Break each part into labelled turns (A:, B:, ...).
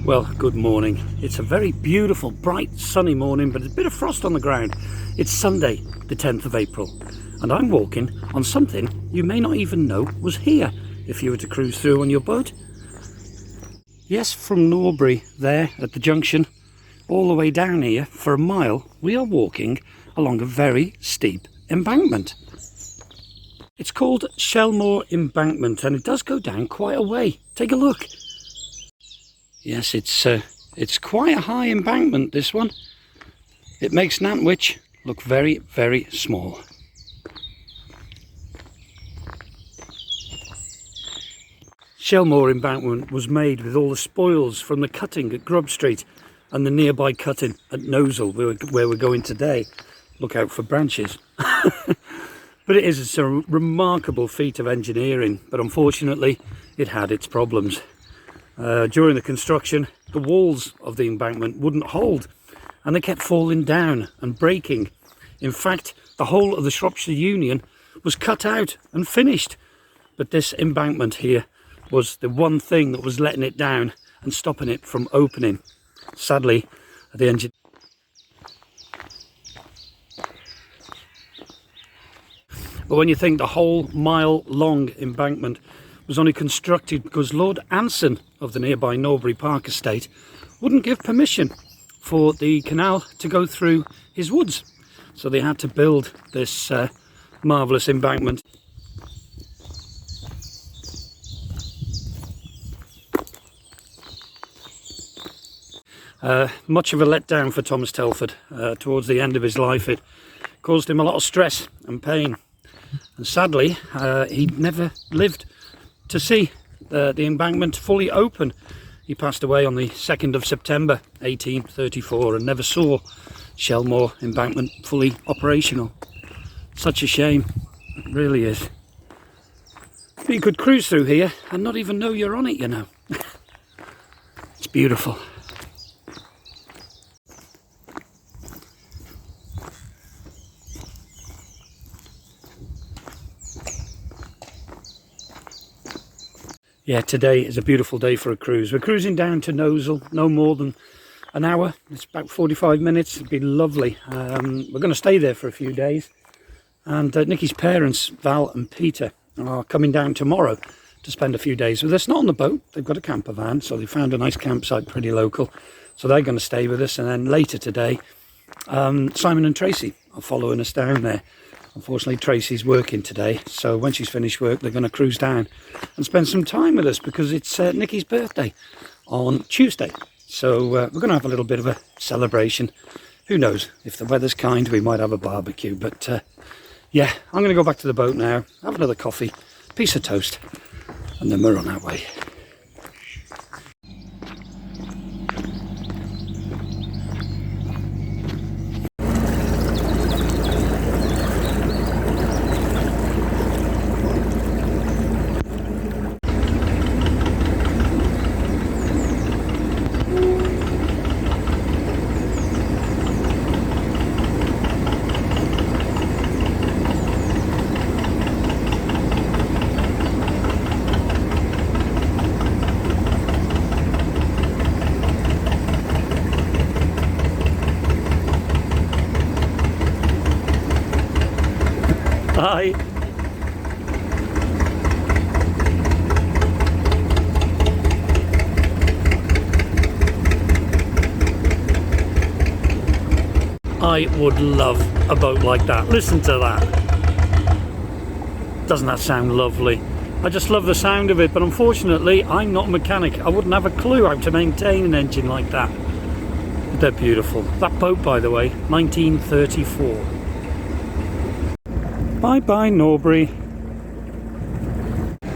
A: Well, good morning. It's a very beautiful, bright, sunny morning, but a bit of frost on the ground. It's Sunday, the 10th of April, and I'm walking on something you may not even know was here if you were to cruise through on your boat. Yes, from Norbury, there at the junction, all the way down here for a mile, we are walking along a very steep embankment. It's called Shelmore embankment, and it does go down quite a way. Take a look. Yes, it's quite a high embankment, this one. It makes Nantwich look very, very small. Shelmore embankment was made with all the spoils from the cutting at Grub Street and the nearby cutting at Nosal, where we're going today. Look out for branches. But it's a remarkable feat of engineering, but unfortunately it had its problems. During the construction, the walls of the embankment wouldn't hold, and they kept falling down and breaking. In fact, the whole of the Shropshire Union was cut out and finished, but this embankment here was the one thing that was letting it down and stopping it from opening. Sadly, the engine. But when you think the whole mile-long embankment was only constructed because Lord Anson of the nearby Norbury Park estate wouldn't give permission for the canal to go through his woods. So they had to build this marvellous embankment. Much of a letdown for Thomas Telford. Towards the end of his life, it caused him a lot of stress and pain. And sadly, he never lived to see the embankment fully open. He passed away on the 2nd of September 1834 and never saw Shelmore embankment fully operational. Such a shame, it really is. But you could cruise through here and not even know you're on it, you know. It's beautiful. Yeah, today is a beautiful day for a cruise. We're cruising down to Nosal, no more than an hour. It's about 45 minutes. It'd be lovely. We're going to stay there for a few days. And Nikki's parents, Val and Peter, are coming down tomorrow to spend a few days with us. Not on the boat. They've got a camper van, so they found a nice campsite pretty local. So they're going to stay with us. And then later today, Simon and Tracy are following us down there. Unfortunately, Tracy's working today, so when she's finished work, they're going to cruise down and spend some time with us because it's Nikki's birthday on Tuesday. So we're going to have a little bit of a celebration. Who knows, if the weather's kind, we might have a barbecue. But yeah, I'm going to go back to the boat now, have another coffee, piece of toast, and then we're on our way. Hi. I would love a boat like that. Listen to that. Doesn't that sound lovely? I just love the sound of it, but unfortunately I'm not a mechanic. I wouldn't have a clue how to maintain an engine like that. But they're beautiful. That boat, by the way, 1934. Bye bye Norbury.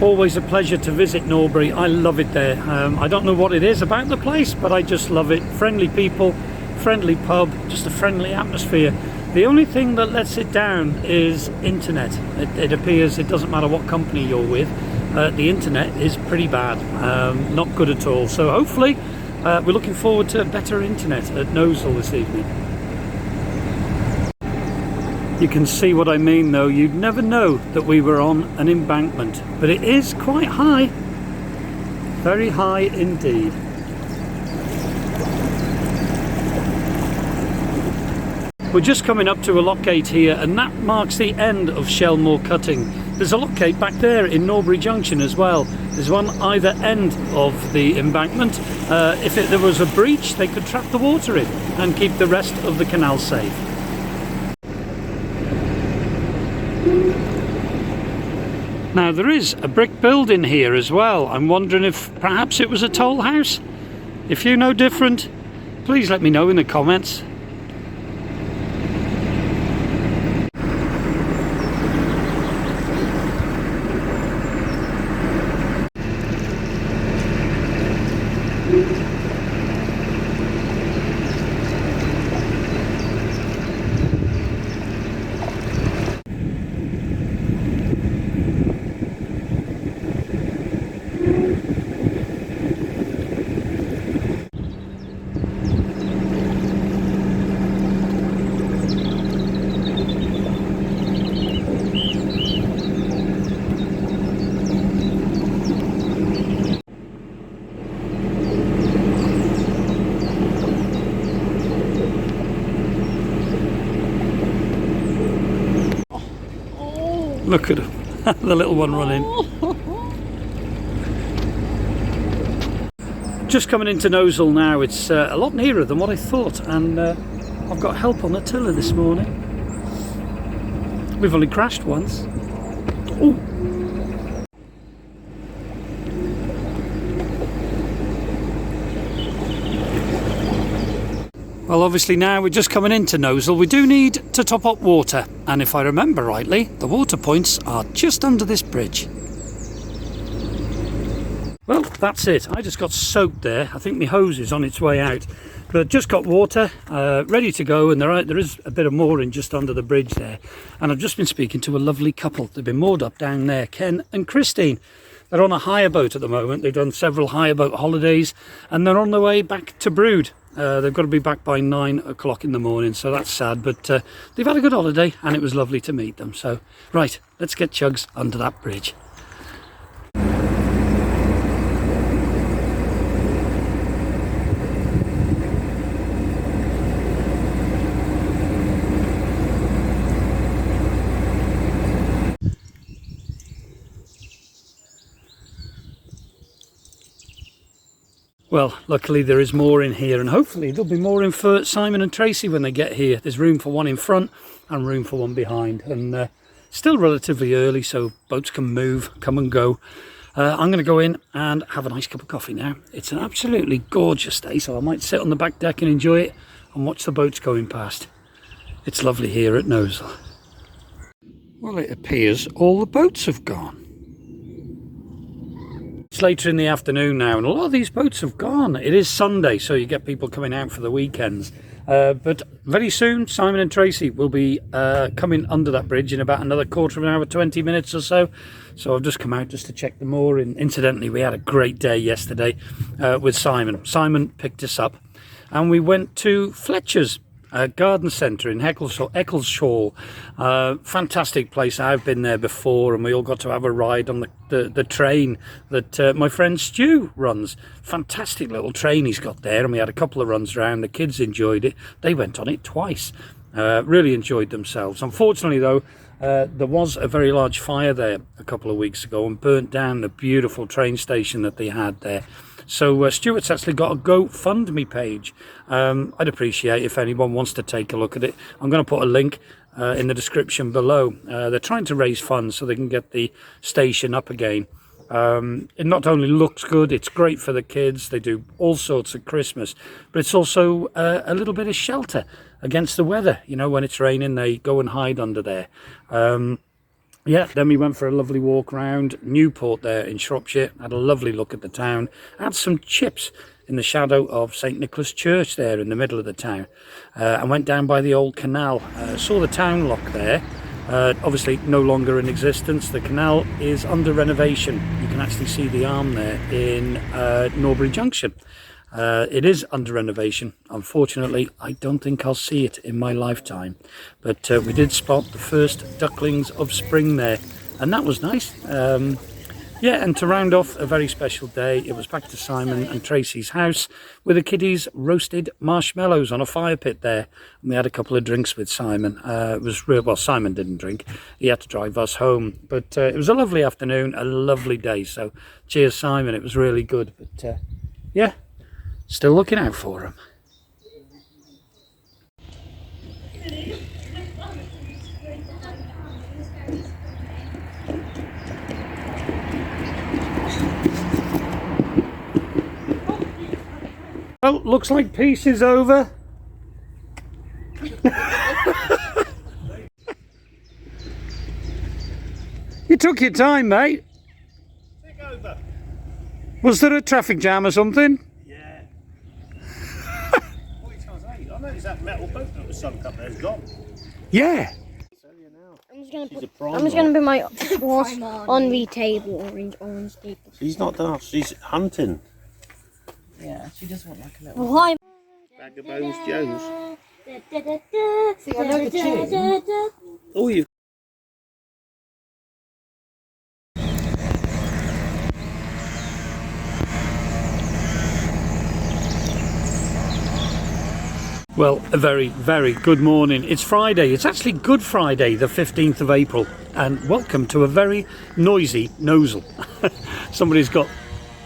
A: Always a pleasure to visit Norbury. I love it there. I don't know what it is about the place, but I just love it. Friendly people, friendly pub, just a friendly atmosphere. The only thing that lets it down is internet. It appears it doesn't matter what company you're with, the internet is pretty bad, not good at all. So hopefully we're looking forward to better internet at Nosal this evening. You can see what I mean though. You'd never know that we were on an embankment, but it is quite high, very high indeed. We're just coming up to a lock gate here, and that marks the end of Shelmore cutting. There's a lock gate back there in Norbury Junction as well. There's one either end of the embankment. If there was a breach, they could trap the water in and keep the rest of the canal safe. Now there is a brick building here as well. I'm wondering if perhaps it was a toll house. If you know different, please let me know in the comments. Look at him, the little one running. Just coming into Nosal now. It's a lot nearer than what I thought, and I've got help on the tiller this morning. We've only crashed once. Ooh. Well, obviously now we're just coming into Nosal. We do need to top up water, and if I remember rightly, the water points are just under this bridge. Well, that's it. I just got soaked there. I think my hose is on its way out, but just got water ready to go, and there is a bit of mooring just under the bridge there. And I've just been speaking to a lovely couple. They've been moored up down there, Ken and Christine. They're on a hire boat at the moment. They've done several hire boat holidays, and they're on their way back to Brood. They've got to be back by 9 o'clock in the morning, so that's sad, but they've had a good holiday and it was lovely to meet them. So right, let's get Chugs under that bridge. Well, luckily there is more in here, and hopefully there'll be more in for Simon and Tracy when they get here. There's room for one in front and room for one behind, and still relatively early, so boats can move, come and go. I'm going to go in and have a nice cup of coffee now. It's an absolutely gorgeous day, so I might sit on the back deck and enjoy it and watch the boats going past. It's lovely here at Nosal. Well, it appears all the boats have gone. It's later in the afternoon now, and a lot of these boats have gone. It is Sunday, so you get people coming out for the weekends. But very soon, Simon and Tracy will be coming under that bridge in about another quarter of an hour, 20 minutes or so. So I've just come out just to check the mooring. Incidentally, we had a great day yesterday with Simon. Simon picked us up, and we went to Fletcher's garden centre in Eccleshall. Fantastic place. I've been there before, and we all got to have a ride on the train that my friend Stu runs. Fantastic little train he's got there, and we had a couple of runs around. The kids enjoyed it. They went on it twice. Really enjoyed themselves. Unfortunately though, there was a very large fire there a couple of weeks ago and burnt down the beautiful train station that they had there. So Stuart's actually got a GoFundMe page. I'd appreciate if anyone wants to take a look at it. I'm going to put a link in the description below. They're trying to raise funds so they can get the station up again. It not only looks good, it's great for the kids. They do all sorts at Christmas, but it's also a little bit of shelter against the weather. You know, when it's raining, they go and hide under there. Yeah, then we went for a lovely walk around Newport there in Shropshire. Had a lovely look at the town. Had some chips in the shadow of St Nicholas Church there in the middle of the town. And went down by the old canal. Saw the town lock there. Obviously no longer in existence. The canal is under renovation. You can actually see the arm there in Norbury Junction. It is under renovation. Unfortunately, I don't think I'll see it in my lifetime. But we did spot the first ducklings of spring there, and that was nice. Yeah, and to round off a very special day, it was back to Simon and Tracy's house with the kiddies roasted marshmallows on a fire pit there. And we had a couple of drinks with Simon. It was real, well, Simon didn't drink. He had to drive us home. But it was a lovely afternoon, a lovely day. So cheers, Simon. It was really good. But yeah, still looking out for him. Well, looks like peace is over. You took your time, mate.
B: Take over.
A: Was there a traffic jam or something?
B: Yeah. 40 times 8. I noticed that metal boat that was sunk up there is gone.
A: Yeah.
C: I'm just gonna put my horse on the table, orange table.
B: She's not daft, she's hunting.
D: Yeah, she does want like a little...
C: Oh, hi.
B: Bag of Bones Jones.
D: See, I know the tune.
B: Oh, you.
A: Well, a very, very good morning. It's Friday. It's actually Good Friday, the 15th of April. And welcome to a very noisy nosal. Somebody's got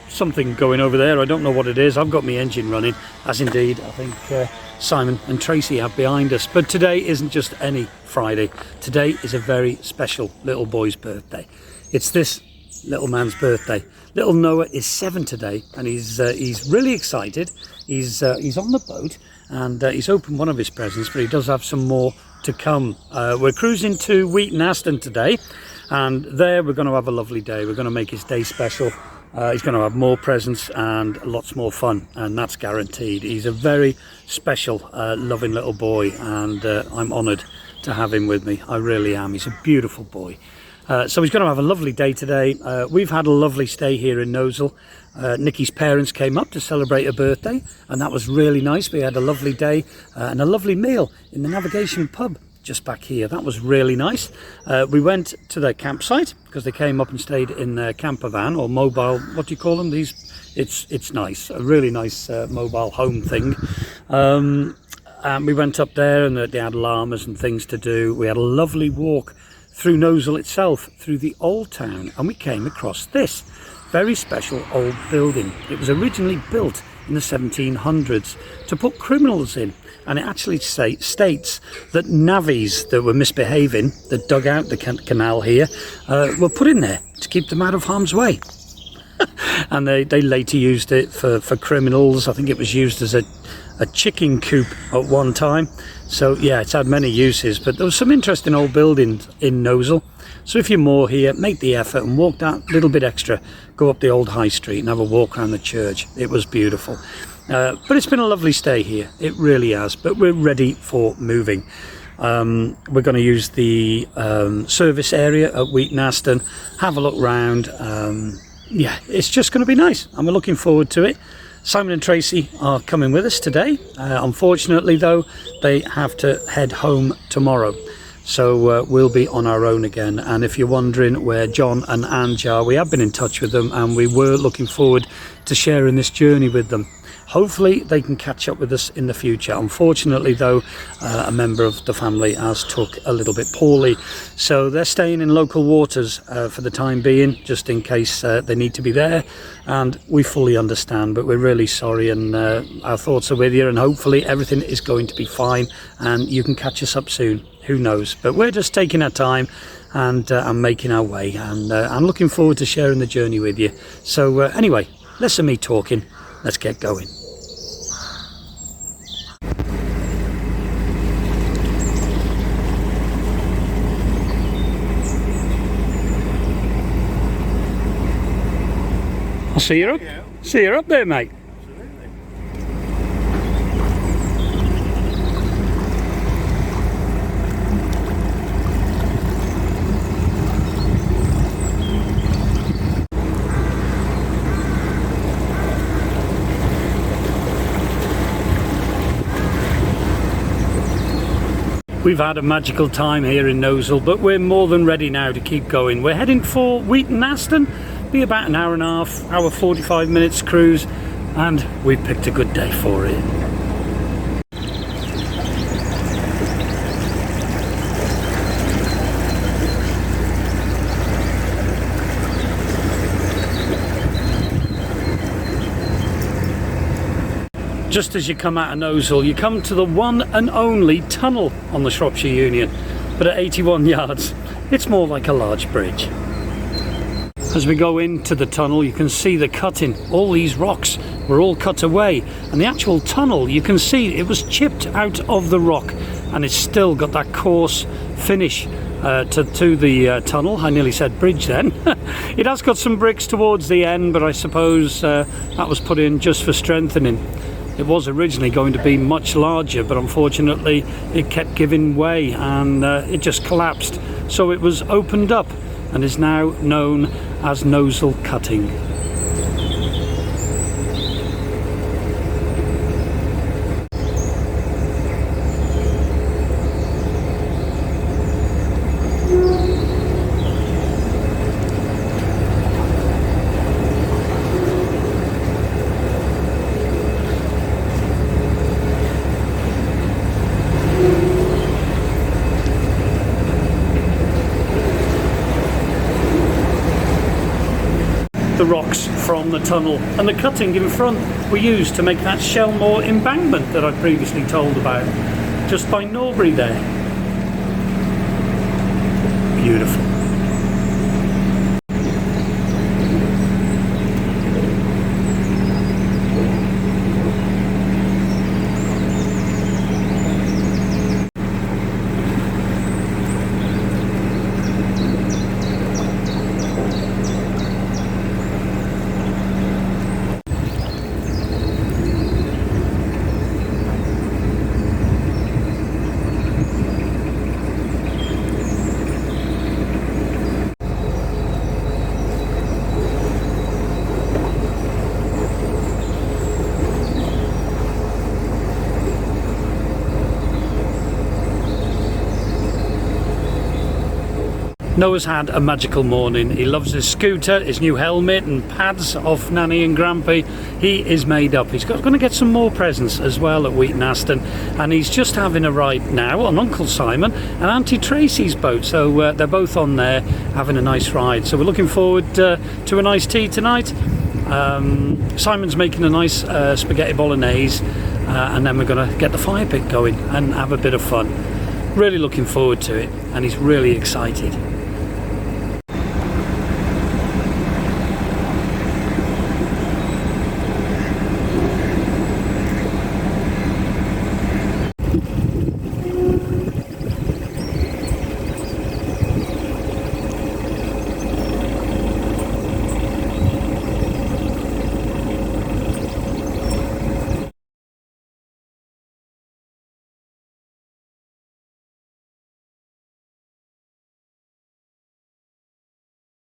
A: something going over there. I don't know what it is. I've got my engine running, as indeed I think Simon and Tracy have behind us. But today isn't just any Friday. Today is a very special little boy's birthday. It's this little man's birthday. Little Noah is 7 today, and he's really excited. He's on the boat, and he's opened one of his presents, but he does have some more to come. We're cruising to Wheaton Aston today, and there we're going to have a lovely day. We're going to make his day special. He's going to have more presents and lots more fun, and that's guaranteed. He's a very special, loving little boy, and I'm honoured to have him with me. I really am. He's a beautiful boy. So he's going to have a lovely day today. We've had a lovely stay here in Nosal. Nikki's parents came up to celebrate her birthday, and that was really nice. We had a lovely day and a lovely meal in the Navigation pub just back here. That was really nice. We went to their campsite because they came up and stayed in their camper van, or mobile, what do you call them? It's nice, a really nice mobile home thing. And we went up there, and they had llamas and things to do. We had a lovely walk through Nosal itself, through the old town, and we came across this very special old building. It was originally built in the 1700s to put criminals in, and it actually states that navvies that were misbehaving, that dug out the canal here, were put in there to keep them out of harm's way. And they later used it for criminals. I think it was used as a chicken coop at one time. So yeah, it's had many uses, but there was some interesting old buildings in Nosal. So if you're more here, make the effort and walk that little bit extra, go up the old high street and have a walk around the church. It was beautiful. But it's been a lovely stay here. It really has, but we're ready for moving. We're going to use the service area at Wheaton Aston, have a look round. Yeah, it's just going to be nice, and we're looking forward to it. Simon and Tracy are coming with us today. Unfortunately, though, they have to head home tomorrow. So we'll be on our own again. And if you're wondering where John and Ange are, we have been in touch with them, and we were looking forward to sharing this journey with them. Hopefully they can catch up with us in the future. Unfortunately, though, a member of the family has took a little bit poorly. So they're staying in local waters for the time being, just in case they need to be there. And we fully understand, but we're really sorry, and our thoughts are with you, and hopefully everything is going to be fine and you can catch us up soon. Who knows? But we're just taking our time and making our way, and I'm looking forward to sharing the journey with you. So anyway, less of me talking. Let's get going. I'll see you up.
B: Yeah.
A: See you up there, mate.
B: Absolutely.
A: We've had a magical time here in Nosal, but we're more than ready now to keep going. We're heading for Wheaton Aston Be about an hour and a half, hour 45 minutes cruise, and we picked a good day for it. Just as you come out of Nosal, you come to the one and only tunnel on the Shropshire Union, but at 81 yards, it's more like a large bridge. As we go into the tunnel, you can see the cutting. All these rocks were all cut away, and the actual tunnel, you can see it was chipped out of the rock, and it's still got that coarse finish to the tunnel. I nearly said bridge then. It has got some bricks towards the end, but I suppose that was put in just for strengthening. It was originally going to be much larger, but unfortunately it kept giving way and it just collapsed. So it was opened up and is now known as Nosal Cutting. The rocks from the tunnel and the cutting in front were used to make that Shelmore embankment that I previously told about, just by Norbury there. Beautiful. Noah's had a magical morning. He loves his scooter, his new helmet and pads off Nanny and Grampy. He is made up. He's going to get some more presents as well at Wheaton Aston, and he's just having a ride now on Uncle Simon and Auntie Tracy's boat. So they're both on there having a nice ride. So we're looking forward to a nice tea tonight. Simon's making a nice spaghetti bolognese, and then we're going to get the fire pit going and have a bit of fun. Really looking forward to it, and he's really excited.